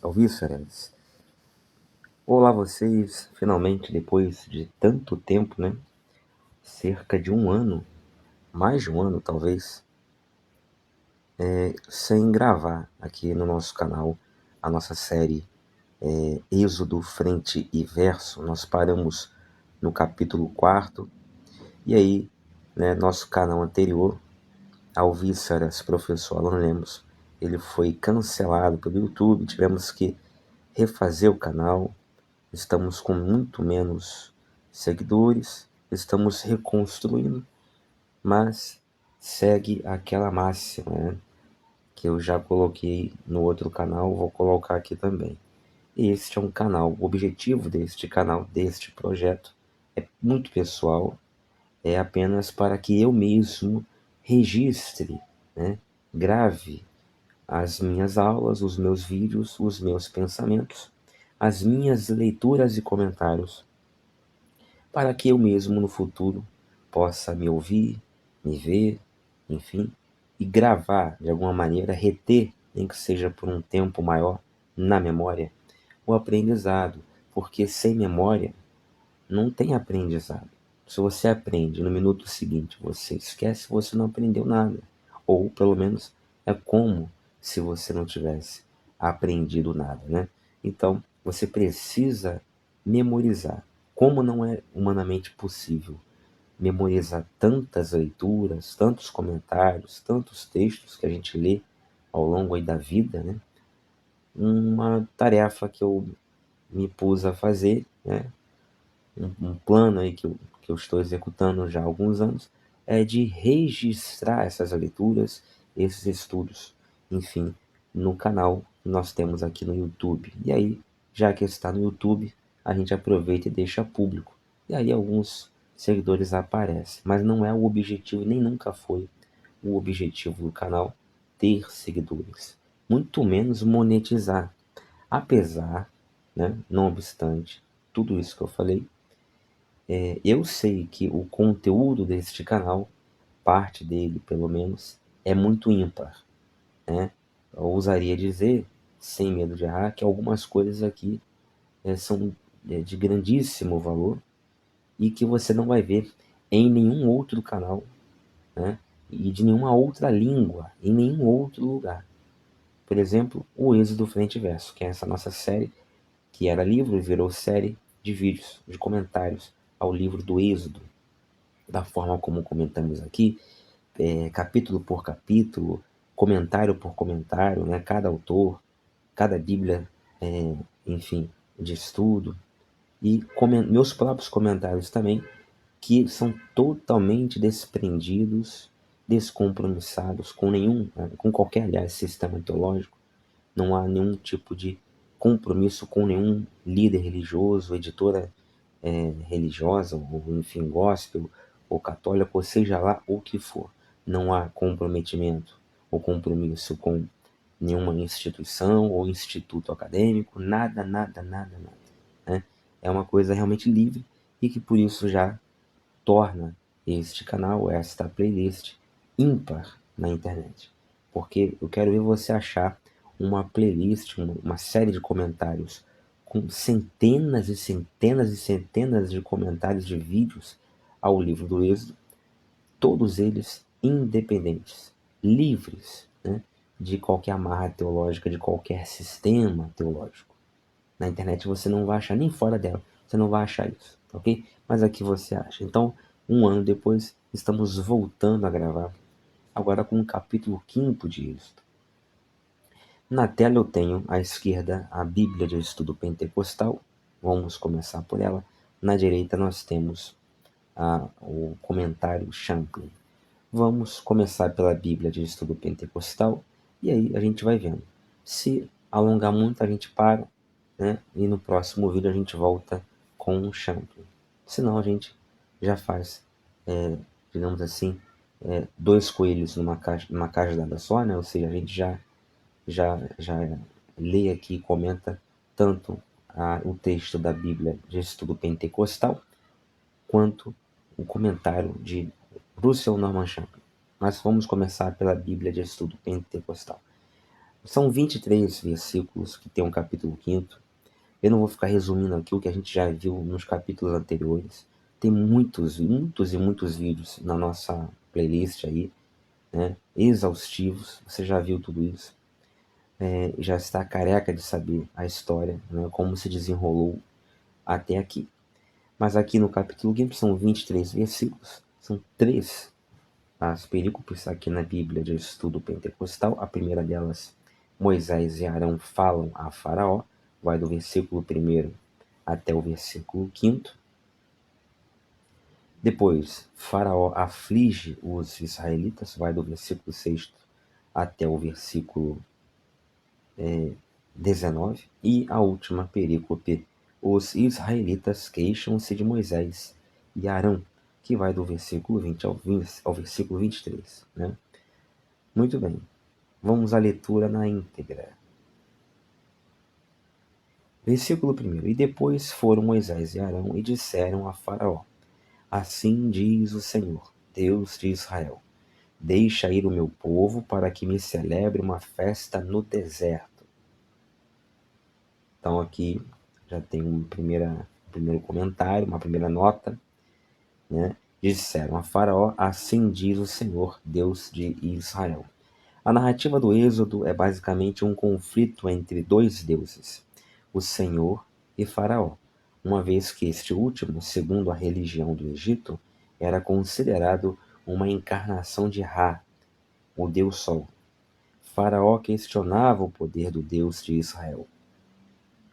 Alvíceras. Olá vocês, finalmente depois de tanto tempo, né? Cerca de um ano, mais de um ano talvez, sem gravar aqui no nosso canal a nossa série Êxodo, Frente e Verso. Nós paramos no capítulo 4 e aí, né, nosso canal anterior, Alvíceras, professor Alan Lemos, ele foi cancelado pelo YouTube, tivemos que refazer o canal. Estamos com muito menos seguidores, estamos reconstruindo, mas segue aquela máxima, né, que eu já coloquei no outro canal, vou colocar aqui também. Este é um canal, o objetivo deste canal, deste projeto, é muito pessoal, é apenas para que eu mesmo registre, né, grave as minhas aulas, os meus vídeos, os meus pensamentos, as minhas leituras e comentários, para que eu mesmo no futuro possa me ouvir, me ver, enfim, e gravar de alguma maneira, reter, nem que seja por um tempo maior, na memória, o aprendizado, porque sem memória não tem aprendizado. Se você aprende no minuto seguinte, você esquece, você não aprendeu nada. Ou, pelo menos, é como se você não tivesse aprendido nada, né? Então, você precisa memorizar. Como não é humanamente possível memorizar tantas leituras, tantos comentários, tantos textos que a gente lê ao longo aí da vida, né? Uma tarefa que eu me pus a fazer, né? Um plano aí que eu estou executando já há alguns anos, é de registrar essas leituras, esses estudos, enfim, no canal que nós temos aqui no YouTube. E aí, já que está no YouTube, a gente aproveita e deixa público. E aí alguns seguidores aparecem, mas não é o objetivo, nem nunca foi o objetivo do canal ter seguidores, muito menos monetizar. Apesar, né, não obstante tudo isso que eu falei, eu sei que o conteúdo deste canal, parte dele pelo menos, é muito ímpar, né? Eu ousaria dizer, sem medo de errar, que algumas coisas aqui são de grandíssimo valor e que você não vai ver em nenhum outro canal, né? E de nenhuma outra língua, em nenhum outro lugar. Por exemplo, o Êxodo Frente e Verso, que é essa nossa série, que era livro e virou série de vídeos, de comentários ao livro do Êxodo, da forma como comentamos aqui, capítulo por capítulo, comentário por comentário, né? Cada autor, cada Bíblia, enfim, de estudo, e meus próprios comentários também, que são totalmente desprendidos, descompromissados com nenhum, com qualquer, aliás, sistema teológico. Não há nenhum tipo de compromisso com nenhum líder religioso, editora religiosa, ou enfim, gospel, ou católica, ou seja lá o que for. Não há comprometimento ou compromisso com nenhuma instituição ou instituto acadêmico, nada, nada, nada, nada, né? É uma coisa realmente livre e que por isso já torna este canal, esta playlist, ímpar na internet. Porque eu quero ver você achar uma playlist, uma série de comentários com centenas e centenas e centenas de comentários de vídeos ao livro do Êxodo, todos eles independentes, livres, né, de qualquer amarra teológica, de qualquer sistema teológico. Na internet você não vai achar, nem fora dela, você não vai achar isso, ok? Mas aqui você acha. Então, um ano depois, estamos voltando a gravar, agora com o capítulo 5 de Êxodo. Na tela eu tenho à esquerda a Bíblia de Estudo Pentecostal, vamos começar por ela. Na direita nós temos o comentário Champlin. Vamos começar pela Bíblia de Estudo Pentecostal e aí a gente vai vendo. Se alongar muito, a gente para, né? E no próximo vídeo a gente volta com um Champlin. Senão a gente já faz, digamos assim, dois coelhos numa cajadada só, né? Ou seja, a gente já lê aqui e comenta tanto o texto da Bíblia de Estudo Pentecostal quanto o comentário de Russell Norman Champlin. Mas vamos começar pela Bíblia de Estudo Pentecostal. São 23 versículos que tem um capítulo 5º. Eu não vou ficar resumindo aqui o que a gente já viu nos capítulos anteriores. Tem muitos e muitos vídeos na nossa playlist aí, né? Exaustivos. Você já viu tudo isso. Já está careca de saber a história, né? Como se desenrolou até aqui. Mas aqui no capítulo 5 são 23 versículos. São 3 as perícopes aqui na Bíblia de estudo pentecostal. A primeira delas, Moisés e Arão falam a Faraó, vai do versículo 1º até o versículo 5º. Depois, Faraó aflige os israelitas, vai do versículo 6º até o versículo 19. E a última perícope, os israelitas queixam-se de Moisés e Arão, que vai do versículo 20 ao versículo 23. Né? Muito bem, vamos à leitura na íntegra. Versículo 1. E depois foram Moisés e Arão e disseram a Faraó: Assim diz o Senhor, Deus de Israel: Deixa ir o meu povo para que me celebre uma festa no deserto. Então aqui já tem primeiro comentário, uma primeira nota, né? Disseram a Faraó: Assim diz o Senhor, Deus de Israel. A narrativa do Êxodo é basicamente um conflito entre dois deuses, o Senhor e Faraó, uma vez que este último, segundo a religião do Egito, era considerado uma encarnação de Ra, o Deus Sol. Faraó questionava o poder do Deus de Israel,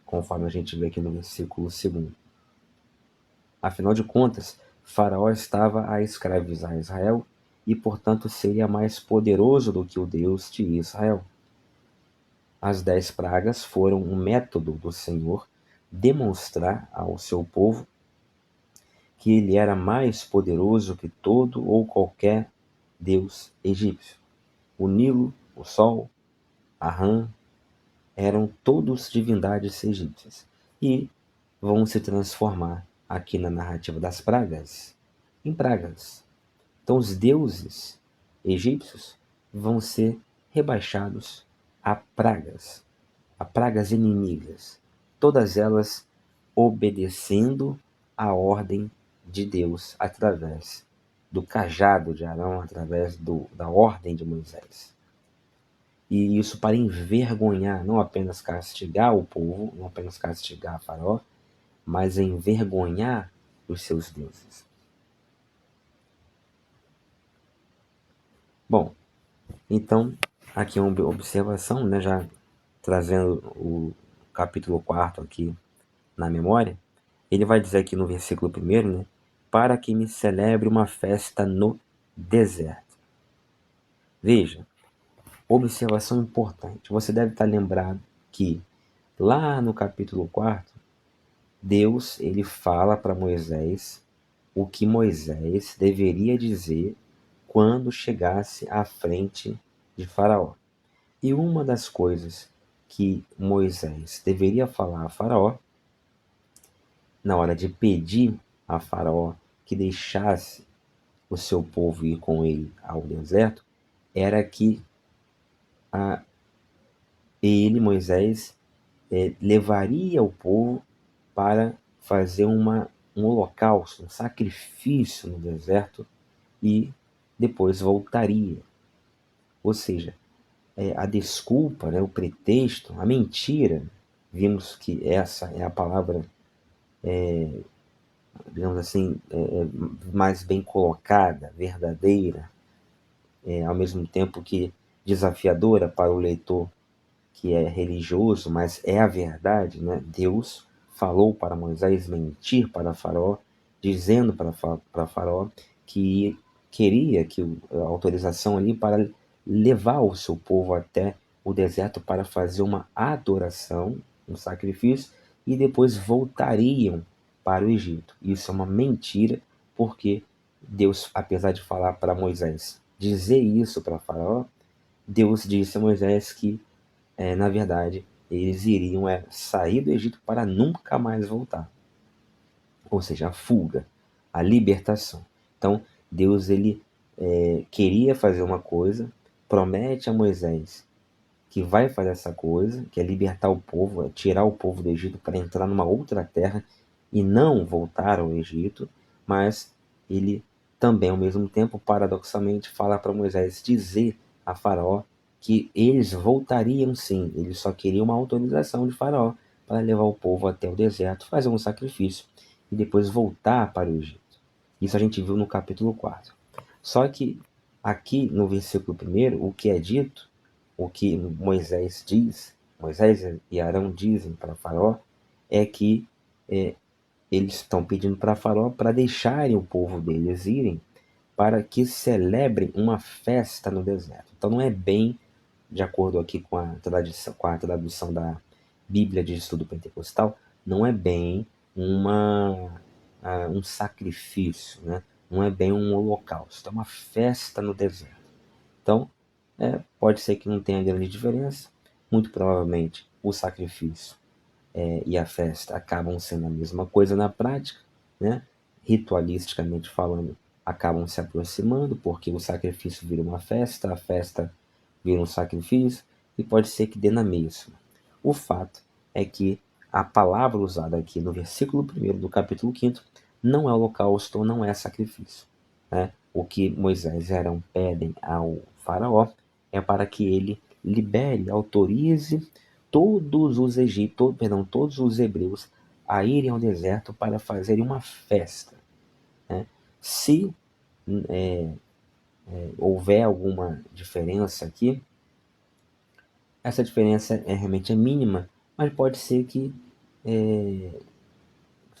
conforme a gente vê aqui no versículo 2. Afinal de contas, Faraó estava a escravizar Israel e, portanto, seria mais poderoso do que o Deus de Israel. As 10 pragas foram um método do Senhor demonstrar ao seu povo que ele era mais poderoso que todo ou qualquer deus egípcio. O Nilo, o Sol, a Rã, eram todos divindades egípcias e vão se transformar aqui na narrativa das pragas em pragas. Então os deuses egípcios vão ser rebaixados a pragas inimigas, todas elas obedecendo à ordem de Deus através do cajado de Arão, através da ordem de Moisés. E isso para envergonhar, não apenas castigar o povo, não apenas castigar Faraó, mas envergonhar os seus deuses. Bom, então, aqui uma observação, né, já trazendo o capítulo 4 aqui na memória, ele vai dizer aqui no versículo 1, né, para que me celebre uma festa no deserto. Veja, observação importante. Você deve estar lembrado que lá no capítulo 4, Deus ele fala para Moisés o que Moisés deveria dizer quando chegasse à frente de Faraó. E uma das coisas que Moisés deveria falar a Faraó, na hora de pedir a Faraó que deixasse o seu povo ir com ele ao deserto, era que Moisés, levaria o povo para fazer um holocausto, um sacrifício no deserto e depois voltaria. Ou seja, a desculpa, né, o pretexto, a mentira, vimos que essa é a palavra, digamos assim, mais bem colocada, verdadeira, ao mesmo tempo que desafiadora para o leitor que é religioso, mas é a verdade, né? Deus falou para Moisés mentir para Faraó, dizendo para Faraó que queria que a autorização ali para levar o seu povo até o deserto para fazer uma adoração, um sacrifício, e depois voltariam para o Egito. Isso é uma mentira, porque Deus, apesar de falar para Moisés dizer isso para Faraó, Deus disse a Moisés que, na verdade, eles iriam sair do Egito para nunca mais voltar. Ou seja, a fuga, a libertação. Então, Deus ele queria fazer uma coisa, promete a Moisés que vai fazer essa coisa, que é libertar o povo, é tirar o povo do Egito para entrar numa outra terra e não voltar ao Egito, mas ele também, ao mesmo tempo, paradoxalmente, fala para Moisés dizer a Faraó que eles voltariam sim, eles só queriam uma autorização de Faraó para levar o povo até o deserto, fazer um sacrifício e depois voltar para o Egito. Isso a gente viu no capítulo 4. Só que aqui no versículo 1, o que é dito, o que Moisés diz, Moisés e Arão dizem para Faraó, é que eles estão pedindo para Faraó para deixarem o povo deles irem para que celebrem uma festa no deserto. Então não é bem de acordo aqui com a tradução da Bíblia de Estudo Pentecostal, não é bem um sacrifício, né? Não é bem um holocausto, é uma festa no deserto. Então, pode ser que não tenha grande diferença, muito provavelmente o sacrifício e a festa acabam sendo a mesma coisa na prática, né? Ritualisticamente falando, acabam se aproximando, porque o sacrifício vira uma festa, a festa vira um sacrifício, e pode ser que dê na mesma. O fato é que a palavra usada aqui no versículo 1 do capítulo 5 não é holocausto ou não é sacrifício. Né? O que Moisés e Arão pedem ao faraó é para que ele libere, autorize todos os hebreus a irem ao deserto para fazerem uma festa. Né? Se houver alguma diferença aqui, essa diferença realmente mínima, mas pode ser que, se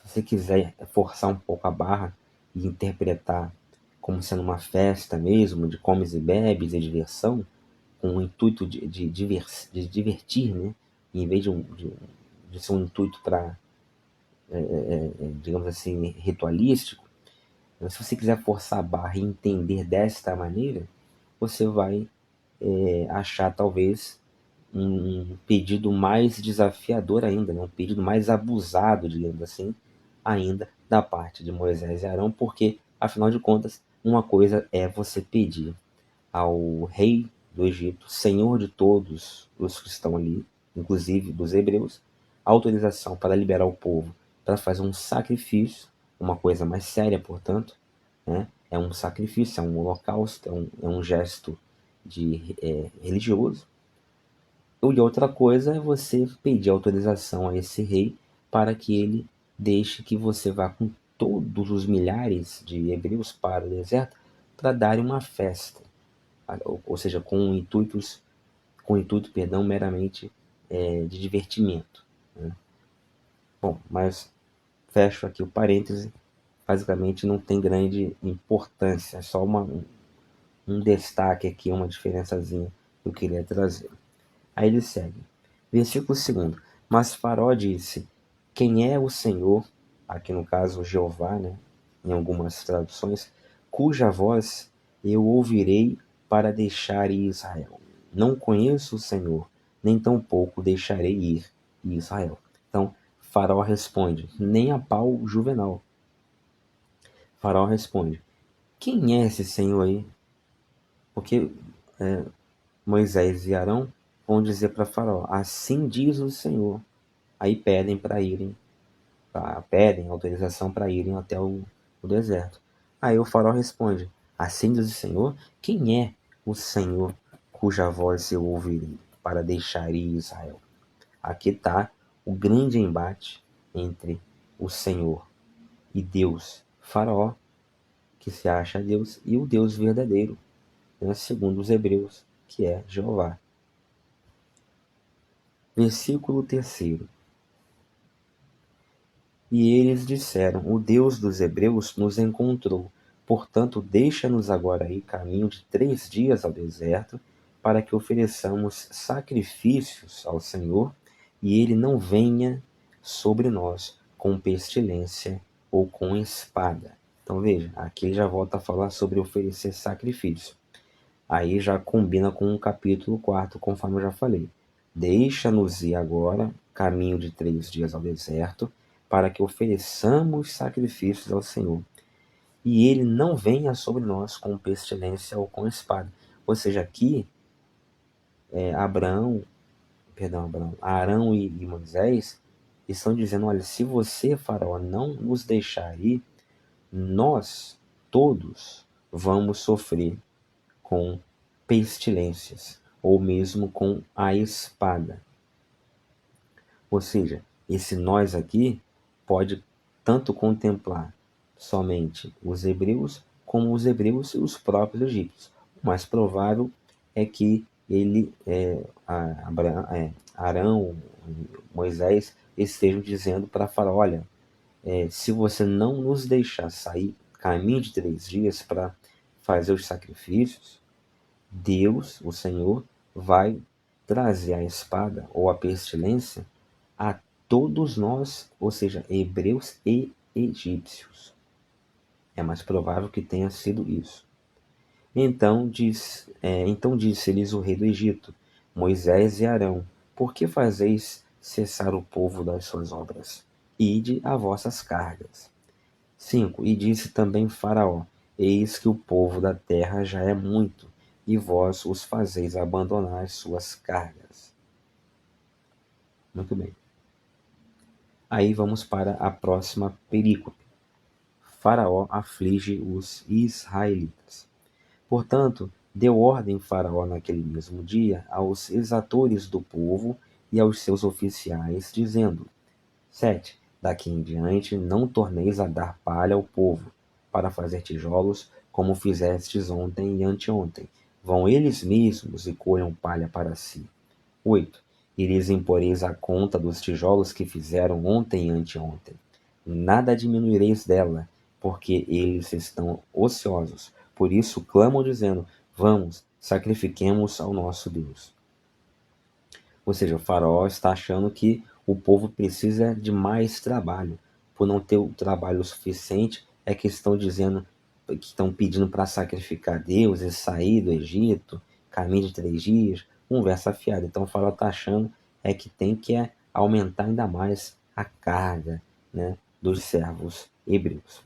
você quiser forçar um pouco a barra e interpretar como sendo uma festa mesmo, de comes e bebes e diversão, com o intuito de divertir, né? Em vez de ser um intuito para, digamos assim, ritualístico, se você quiser forçar a barra e entender desta maneira, você vai achar talvez um pedido mais desafiador ainda, né? Um pedido mais abusado, digamos assim, ainda da parte de Moisés e Arão, porque, afinal de contas, uma coisa é você pedir ao rei do Egito, senhor de todos os que estão ali, inclusive dos hebreus, autorização para liberar o povo para fazer um sacrifício, uma coisa mais séria, portanto, né? É um sacrifício, é um holocausto, é um gesto religioso. E outra coisa é você pedir autorização a esse rei para que ele deixe que você vá com todos os milhares de hebreus para o deserto para dar uma festa, ou seja, com intuito, perdão, meramente de divertimento. Né? Bom, mas fecho aqui o parêntese, basicamente não tem grande importância, é só um destaque aqui, uma diferençazinha que eu queria trazer. Aí ele segue. Versículo 2. Mas Faraó disse: Quem é o Senhor, aqui no caso Jeová, né, em algumas traduções, cuja voz eu ouvirei para deixar ir Israel? Não conheço o Senhor, nem tampouco deixarei ir Israel. Então, Faraó responde, nem a pau Juvenal. Faraó responde: Quem é esse Senhor aí? Porque Moisés e Arão vão dizer para Faraó: Assim diz o Senhor. Aí pedem autorização para irem até o deserto. Aí o Faraó responde: Assim diz o Senhor, quem é o Senhor cuja voz eu ouvirei para deixar ir Israel? Aqui está o grande embate entre o Senhor e Deus. Faraó, que se acha Deus, e o Deus verdadeiro, né, segundo os hebreus, que é Jeová. Versículo 3. E eles disseram: O Deus dos hebreus nos encontrou. Portanto, deixa-nos agora ir caminho de 3 dias ao deserto, para que ofereçamos sacrifícios ao Senhor, e ele não venha sobre nós com pestilência ou com espada. Então veja, aqui ele já volta a falar sobre oferecer sacrifício. Aí já combina com o capítulo 4, conforme eu já falei. Deixa-nos ir agora, caminho de 3 dias ao deserto, para que ofereçamos sacrifícios ao Senhor. E ele não venha sobre nós com pestilência ou com espada. Ou seja, aqui Arão e Moisés estão dizendo: olha, se você, Faraó, não nos deixar ir, nós todos vamos sofrer com pestilências, ou mesmo com a espada. Ou seja, esse nós aqui pode tanto contemplar somente os hebreus, como os hebreus e os próprios egípcios. O mais provável é que Arão, Moisés, estejam dizendo para Faraó: olha, se você não nos deixar sair caminho de 3 dias para fazer os sacrifícios, Deus, o Senhor, vai trazer a espada ou a pestilência a todos nós, ou seja, hebreus e egípcios. É mais provável que tenha sido isso. Então disse-lhes o rei do Egito, Moisés e Arão: por que fazeis cessar o povo das suas obras? Ide a vossas cargas. 5. E disse também Faraó: eis que o povo da terra já é muito, e vós os fazeis abandonar as suas cargas. Muito bem. Aí vamos para a próxima perícope. Faraó aflige os israelitas. Portanto, deu ordem Faraó naquele mesmo dia aos exatores do povo e aos seus oficiais, dizendo: 7. Daqui em diante não torneis a dar palha ao povo, para fazer tijolos, como fizestes ontem e anteontem. Vão eles mesmos e colham palha para si. 8. E lhes imporeis a conta dos tijolos que fizeram ontem e anteontem. Nada diminuireis dela, porque eles estão ociosos. Por isso clamam, dizendo: vamos, sacrifiquemos ao nosso Deus. Ou seja, o faraó está achando que o povo precisa de mais trabalho. Por não ter o trabalho suficiente, é que estão dizendo, que estão pedindo para sacrificar a Deus e sair do Egito, caminho de 3 dias, conversa fiada. Então o faraó está achando que tem que aumentar ainda mais a carga, né, dos servos hebreus.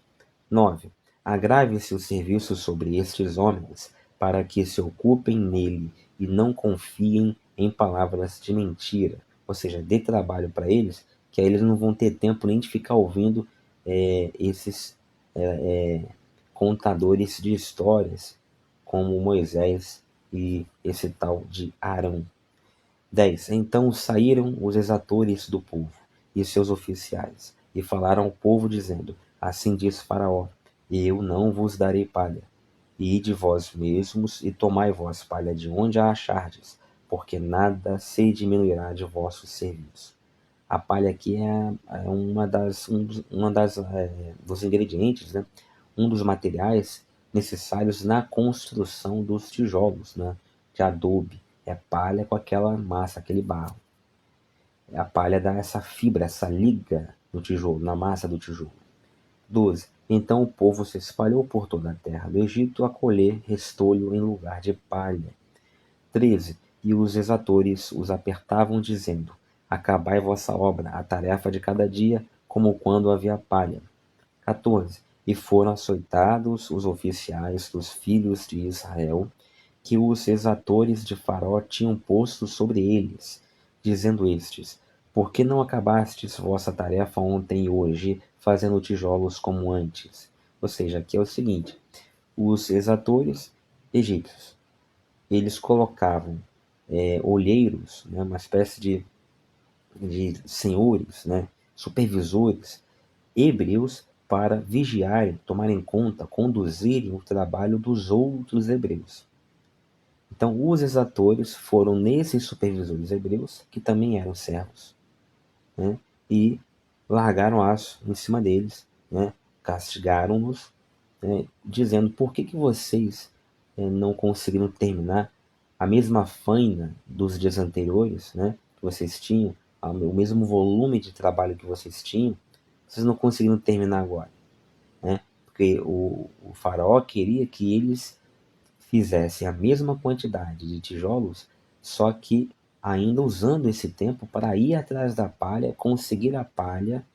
9. Agrave-se o serviço sobre estes homens, para que se ocupem nele e não confiem em palavras de mentira. Ou seja, dê trabalho para eles, que aí eles não vão ter tempo nem de ficar ouvindo esses contadores de histórias, como Moisés e esse tal de Arão. 10. Então saíram os exatores do povo e seus oficiais, e falaram ao povo, dizendo: assim diz Faraó: eu não vos darei palha. Ide vós mesmos e tomai vós palha de onde a achardes, porque nada se diminuirá de vosso serviço. A palha aqui é dos ingredientes, né? Um dos materiais necessários na construção dos tijolos, né? De adobe. É palha com aquela massa, aquele barro. A palha dá essa fibra, essa liga no tijolo, na massa do tijolo. 12. Então o povo se espalhou por toda a terra do Egito a colher restolho em lugar de palha. 13. E os exatores os apertavam, dizendo: acabai vossa obra, a tarefa de cada dia, como quando havia palha. 14. E foram açoitados os oficiais dos filhos de Israel, que os exatores de Faraó tinham posto sobre eles, dizendo estes: por que não acabastes vossa tarefa ontem e hoje, fazendo tijolos como antes? Ou seja, aqui é o seguinte: os exatores egípcios, eles colocavam olheiros, né, uma espécie de senhores, né, supervisores hebreus, para vigiarem, tomarem conta, conduzirem o trabalho dos outros hebreus. Então, os exatores foram nesses supervisores hebreus, que também eram servos, né, e largaram aço em cima deles, né, castigaram-nos, né, dizendo: por que vocês não conseguiram terminar a mesma faina dos dias anteriores, né, que vocês tinham, o mesmo volume de trabalho que vocês tinham, vocês não conseguiram terminar agora, né? Porque o faraó queria que eles fizessem a mesma quantidade de tijolos, só que ainda usando esse tempo para ir atrás da palha, conseguir a palha,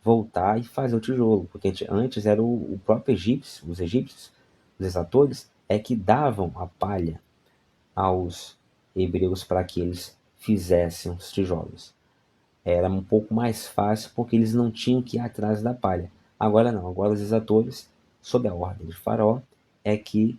voltar e fazer o tijolo, porque antes era o próprio egípcio, os egípcios, os exatores, que davam a palha aos hebreus para que eles fizessem os tijolos. Era um pouco mais fácil porque eles não tinham que ir atrás da palha. Agora não, agora os exatores, sob a ordem de Faraó, é que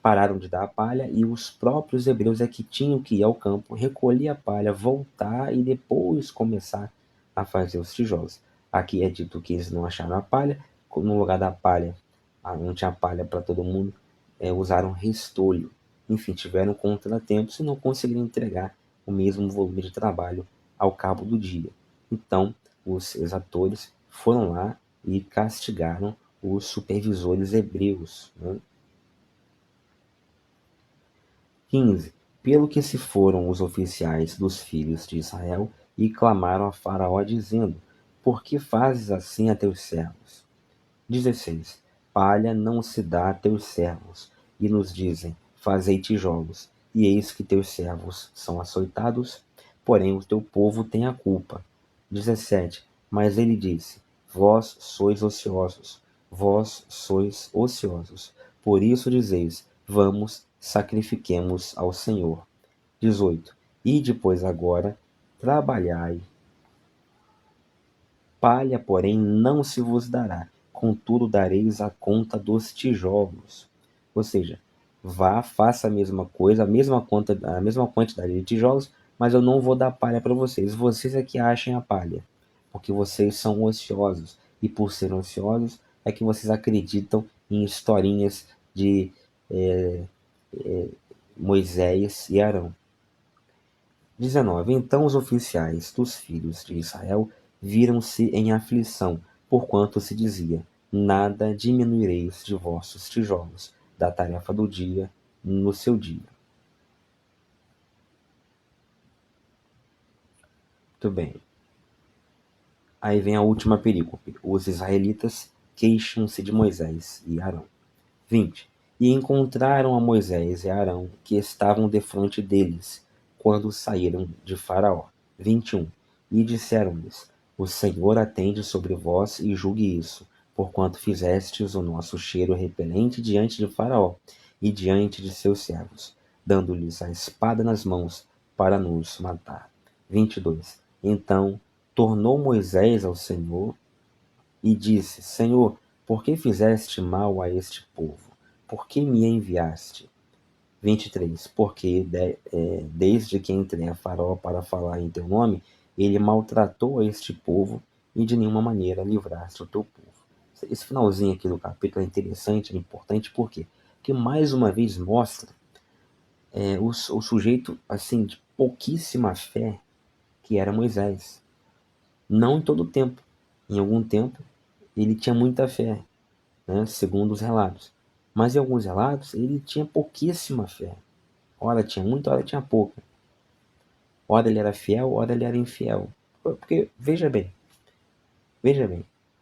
pararam de dar a palha e os próprios hebreus é que tinham que ir ao campo, recolher a palha, voltar e depois começar a fazer os tijolos. Aqui é dito que eles não acharam a palha, no lugar da palha, não tinha palha para todo mundo, usaram restolho. Enfim, tiveram contratempos e não conseguiram entregar o mesmo volume de trabalho ao cabo do dia. Então, os exatores foram lá e castigaram os supervisores hebreus. Né? 15. Pelo que se foram os oficiais dos filhos de Israel e clamaram a Faraó, dizendo: Por que fazes assim a teus servos? 16. Palha não se dá a teus servos, e nos dizem: Fazei tijolos, e eis que teus servos são açoitados, porém o teu povo tem a culpa. 17. Mas ele disse: vós sois ociosos, por isso dizeis: Vamos, sacrifiquemos ao Senhor. 18. E depois agora, trabalhai. Palha, porém, não se vos dará, contudo dareis a conta dos tijolos. Ou seja, vá, faça a mesma coisa, a mesma quantidade de tijolos, mas eu não vou dar palha para vocês. Vocês é que achem a palha, porque vocês são ociosos. E por serem ociosos, é que vocês acreditam em historinhas de Moisés e Arão. 19. Então os oficiais dos filhos de Israel viram-se em aflição, porquanto se dizia: Nada diminuireis de vossos tijolos, da tarefa do dia no seu dia. Muito bem. Aí vem a última perícope. Os israelitas queixam-se de Moisés e Arão. 20. E encontraram a Moisés e Arão, que estavam defronte deles, quando saíram de Faraó. 21. E disseram-lhes: O Senhor atende sobre vós e julgue isso, porquanto fizestes o nosso cheiro repelente diante de Faraó e diante de seus servos, dando-lhes a espada nas mãos para nos matar. 22. Então tornou Moisés ao Senhor e disse: Senhor, por que fizeste mal a este povo? Por que me enviaste? 23. Porque desde que entrei a Faraó para falar em teu nome, ele maltratou a este povo e de nenhuma maneira livraste o teu povo. Esse finalzinho aqui do capítulo é interessante, é importante, por quê? Porque mais uma vez mostra o sujeito assim de pouquíssima fé que era Moisés. Não em todo o tempo. Em algum tempo ele tinha muita fé, né, segundo os relatos. Mas em alguns relatos ele tinha pouquíssima fé. Ora tinha muita, ora tinha pouca. Ora ele era fiel, ora ele era infiel. Porque, veja bem,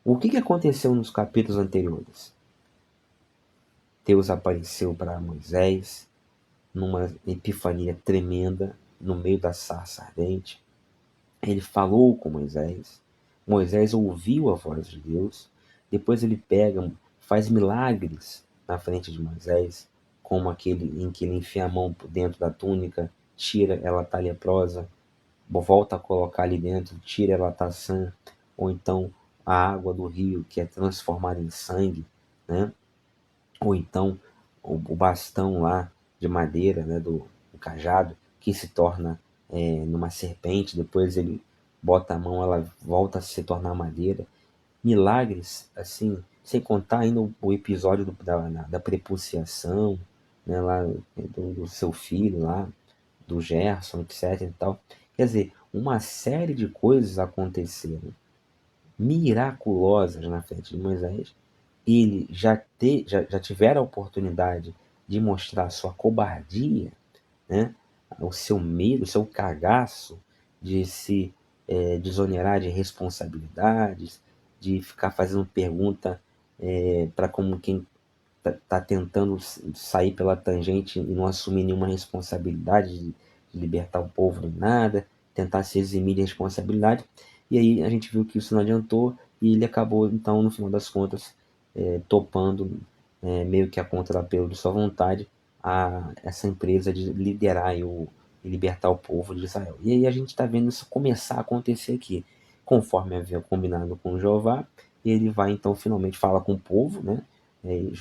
o que aconteceu nos capítulos anteriores? Deus apareceu para Moisés numa epifania tremenda no meio da sarça ardente. Ele falou com Moisés. Moisés ouviu a voz de Deus. Depois ele pega, faz milagres na frente de Moisés, como aquele em que ele enfia a mão dentro da túnica, tira, ela está leprosa, volta a colocar ali dentro, tira, ela está sã. Ou então a água do rio que é transformada em sangue, né? Ou então o bastão lá de madeira, né, do cajado, que se torna numa serpente, depois ele bota a mão, ela volta a se tornar madeira. Milagres, assim, sem contar ainda o episódio da prepuciação, né, lá do seu filho lá, do Gerson, etc e tal. Quer dizer, uma série de coisas aconteceram miraculosas na frente de Moisés. Ele já tiveram a oportunidade de mostrar a sua cobardia, né? O seu medo, o seu cagaço de se desonerar de responsabilidades, de ficar fazendo pergunta para como quem tá tentando sair pela tangente e não assumir nenhuma responsabilidade de libertar o povo nem nada, tentar se eximir de responsabilidade. E aí a gente viu que isso não adiantou e ele acabou, então, no final das contas, topando, meio que a contrapelo de sua vontade, essa empresa de liderar e libertar o povo de Israel. E aí a gente está vendo isso começar a acontecer aqui, conforme havia combinado com Jeová. E ele vai então finalmente falar com o povo, né?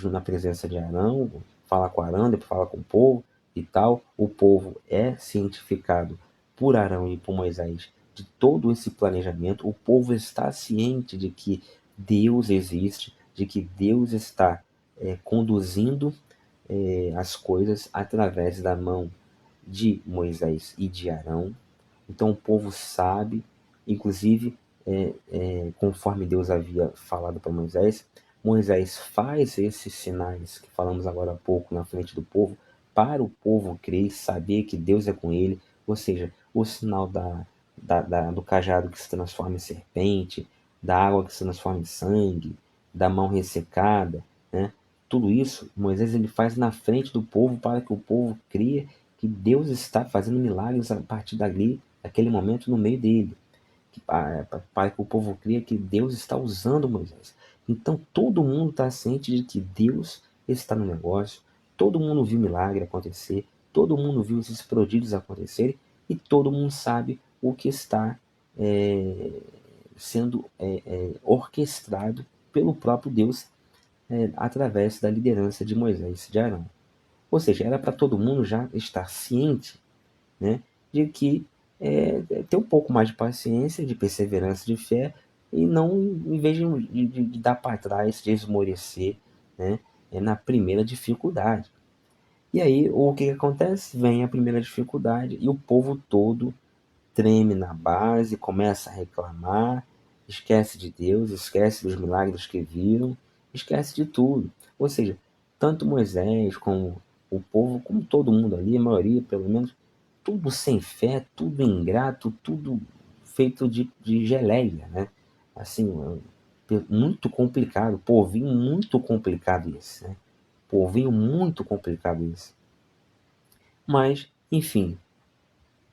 Na presença de Arão, fala com Arão, depois fala com o povo e tal. O povo é cientificado por Arão e por Moisés de todo esse planejamento. O povo está ciente de que Deus existe, de que Deus está conduzindo as coisas através da mão de Moisés e de Arão. Então o povo sabe, inclusive, conforme Deus havia falado para Moisés, Moisés faz esses sinais que falamos agora há pouco na frente do povo, para o povo crer e saber que Deus é com ele, ou seja, o sinal do cajado que se transforma em serpente, da água que se transforma em sangue, da mão ressecada, né? Tudo isso Moisés ele faz na frente do povo para que o povo creia que Deus está fazendo milagres a partir dali, daquele momento no meio dele, para que o povo creia que Deus está usando Moisés. Então todo mundo está ciente de que Deus está no negócio, todo mundo viu milagre acontecer, todo mundo viu esses prodígios acontecerem e todo mundo sabe o que está sendo orquestrado pelo próprio Deus através da liderança de Moisés e de Arão. Ou seja, era para todo mundo já estar ciente, né, de que ter um pouco mais de paciência, de perseverança, de fé, e não, em vez de dar para trás, de esmorecer, né, na primeira dificuldade. E aí, o que acontece? Vem a primeira dificuldade e o povo todo treme na base, começa a reclamar, esquece de Deus, esquece dos milagres que viram, esquece de tudo. Ou seja, tanto Moisés como o povo, como todo mundo ali, a maioria pelo menos, tudo sem fé, tudo ingrato, tudo feito de geleia, né? Assim, muito complicado, povinho muito complicado esse, né? Povinho muito complicado esse. Mas, enfim,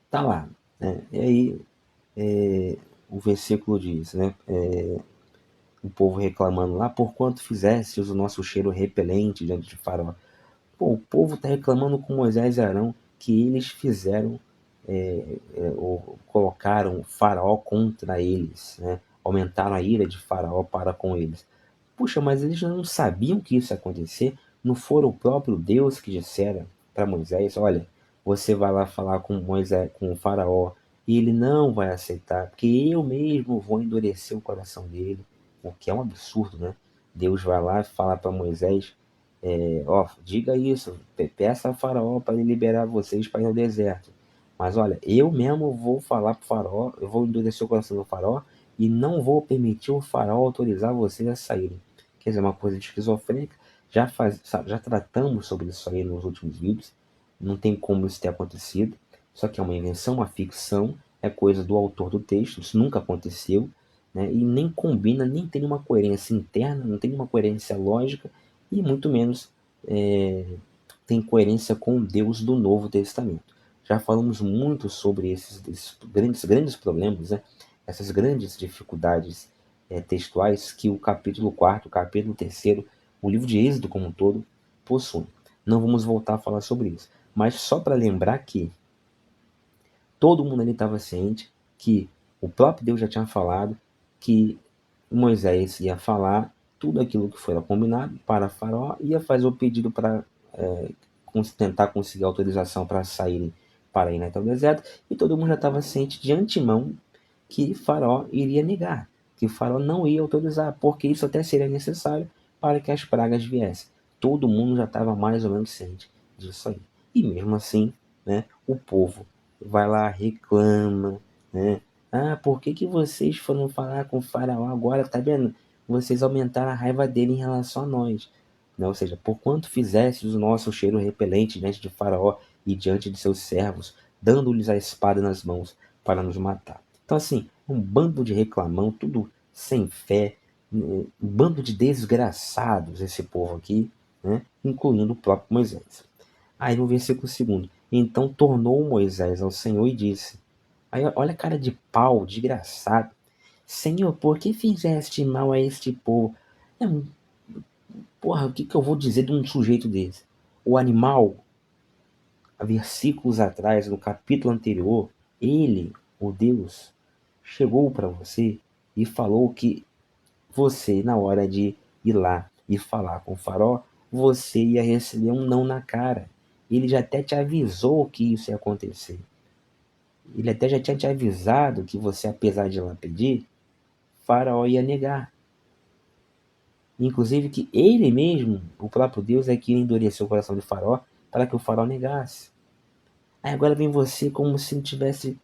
tá lá, né? E aí o versículo diz, né? O povo reclamando lá, por quanto fizestes o nosso cheiro repelente diante de Faraó. Pô, o povo está reclamando com Moisés e Arão que eles fizeram, ou colocaram Faraó contra eles, né? Aumentaram a ira de Faraó para com eles. Puxa, mas eles não sabiam que isso ia acontecer? Não foi o próprio Deus que dissera para Moisés: olha, você vai lá falar com Moisés, com o Faraó, e ele não vai aceitar, porque eu mesmo vou endurecer o coração dele, o que é um absurdo, né? Deus vai lá e fala para Moisés: ó, diga isso, peça a Faraó para ele liberar vocês para ir ao deserto. Mas olha, eu mesmo vou falar para o Faraó, eu vou endurecer o coração do Faraó e não vou permitir o Faraó autorizar vocês a saírem. Quer dizer, uma coisa de esquizofrênica. Já tratamos sobre isso aí nos últimos vídeos. Não tem como isso ter acontecido. Só que é uma invenção, uma ficção, é coisa do autor do texto, isso nunca aconteceu, né? E nem combina, nem tem uma coerência interna, não tem uma coerência lógica, e muito menos tem coerência com o Deus do Novo Testamento. Já falamos muito sobre esses grandes problemas, né? Essas grandes dificuldades textuais que o capítulo 4, o capítulo 3, o livro de Êxodo como um todo, possui. Não vamos voltar a falar sobre isso. Mas só para lembrar que todo mundo ali estava ciente que o próprio Deus já tinha falado que Moisés ia falar tudo aquilo que foi combinado para Faraó, ia fazer o pedido para tentar conseguir autorização para saírem para ir até o deserto, e todo mundo já estava ciente de antemão que Faraó iria negar, que Faraó não ia autorizar, porque isso até seria necessário para que as pragas viessem. Todo mundo já estava mais ou menos ciente disso aí. E mesmo assim, né, o povo vai lá, reclama, né? Ah, por que vocês foram falar com o Faraó agora? Tá vendo? Vocês aumentaram a raiva dele em relação a nós. Né? Ou seja, por quanto fizestes o nosso cheiro repelente diante de Faraó e diante de seus servos, dando-lhes a espada nas mãos para nos matar. Então, assim, um bando de reclamão, tudo sem fé, um bando de desgraçados esse povo aqui, né? Incluindo o próprio Moisés. Aí no versículo 2: então tornou Moisés ao Senhor e disse. Aí olha a cara de pau, desgraçado. Senhor, por que fizeste mal a este povo? É, porra, o que eu vou dizer de um sujeito desse? O animal versículos atrás, no capítulo anterior, ele, o Deus, chegou para você e falou que você, na hora de ir lá e falar com o Faraó, você ia receber um não na cara. Ele já até te avisou que isso ia acontecer. Ele até já tinha te avisado que você, apesar de ir lá pedir, Faraó ia negar. Inclusive que ele mesmo, o próprio Deus, é que endureceu o coração de Faraó para que o Faraó negasse. Aí agora vem você como se não tivesse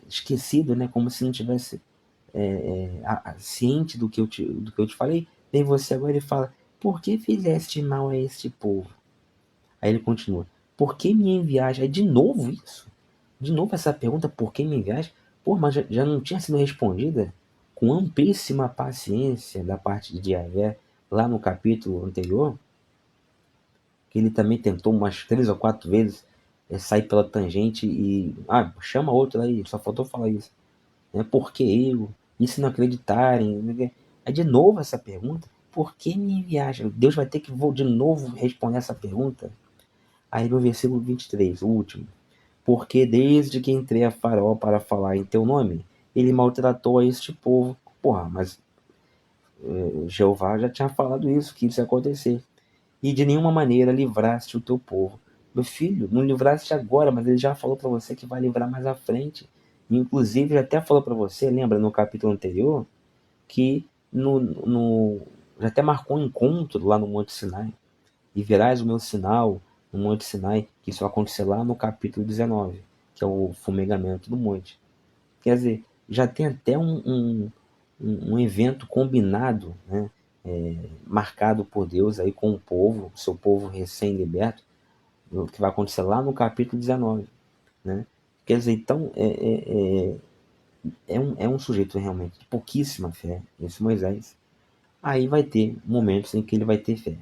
esquecido, né? Como se não tivesse ciente do que eu te falei. Vem você agora e fala: por que fizeste mal a este povo? Aí ele continua: por que me enviaste? Aí de novo isso. De novo essa pergunta: por que me enviaste? Pô, mas já não tinha sido respondida com amplíssima paciência da parte de Yahvé lá no capítulo anterior, que ele também tentou umas 3 ou 4 vezes sair pela tangente e chama outro aí, só faltou falar isso, né? Por que eu? E se não acreditarem? Aí de novo essa pergunta: por que me enviaste? Deus vai ter que de novo responder essa pergunta. Aí no versículo 23, o último: porque desde que entrei a Faraó para falar em teu nome, ele maltratou a este povo. Porra, mas Jeová já tinha falado isso, que isso ia acontecer. E de nenhuma maneira livraste o teu povo. Meu filho, não livraste agora, mas ele já falou para você que vai livrar mais à frente. Inclusive, já até falou para você, lembra no capítulo anterior, que já até marcou um encontro lá no Monte Sinai. E verás o meu sinal no Monte Sinai, que isso vai acontecer lá no capítulo 19, que é o fumegamento do monte. Quer dizer, já tem até um evento combinado, né? Marcado por Deus aí com o povo, seu povo recém-liberto, que vai acontecer lá no capítulo 19. Né? Quer dizer, então, é um sujeito realmente de pouquíssima fé, esse Moisés. Aí vai ter momentos em que ele vai ter fé,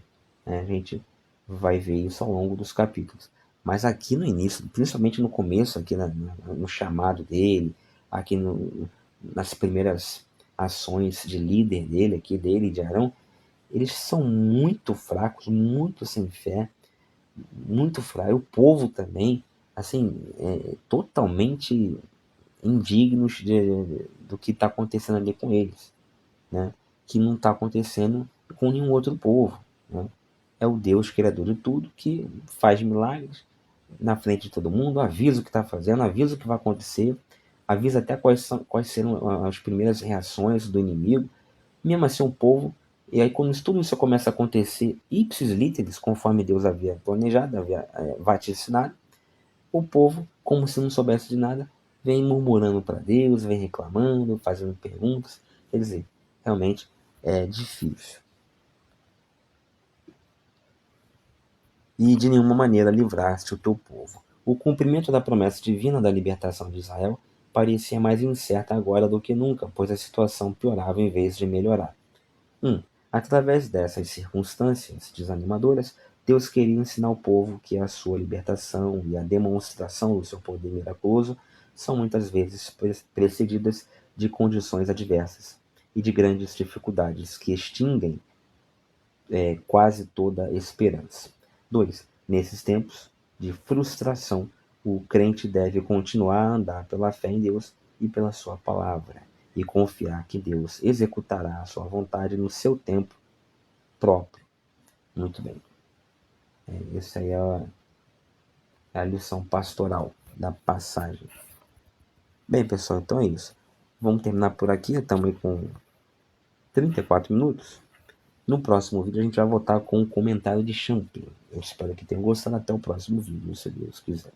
né? A gente vai ver isso ao longo dos capítulos. Mas aqui no início, principalmente no começo, aqui no chamado dele, aqui nas primeiras ações de líder dele, aqui dele, de Arão, eles são muito fracos, muito sem fé, muito fraco. O povo também, assim, totalmente indignos do que está acontecendo ali com eles, né? Que não está acontecendo com nenhum outro povo, né? É o Deus criador de tudo que faz milagres na frente de todo mundo, avisa o que está fazendo, avisa o que vai acontecer, avisa até quais serão as primeiras reações do inimigo. Mesmo assim, o povo, e aí quando tudo isso começa a acontecer ipsis literis, conforme Deus havia planejado, havia vaticinado, o povo, como se não soubesse de nada, vem murmurando para Deus, vem reclamando, fazendo perguntas. Quer dizer, realmente é difícil. E de nenhuma maneira livraste o teu povo. O cumprimento da promessa divina da libertação de Israel parecia mais incerta agora do que nunca, pois a situação piorava em vez de melhorar. 1. Através dessas circunstâncias desanimadoras, Deus queria ensinar ao povo que a sua libertação e a demonstração do seu poder miraculoso são muitas vezes precedidas de condições adversas e de grandes dificuldades que extinguem quase toda esperança. 2. Nesses tempos de frustração, o crente deve continuar a andar pela fé em Deus e pela sua palavra, e confiar que Deus executará a sua vontade no seu tempo próprio. Muito bem. Essa aí é a lição pastoral da passagem. Bem, pessoal, então é isso. Vamos terminar por aqui. Estamos aí com 34 minutos. No próximo vídeo a gente vai voltar com um comentário de Champlin. Eu espero que tenham gostado. Até o próximo vídeo, se Deus quiser.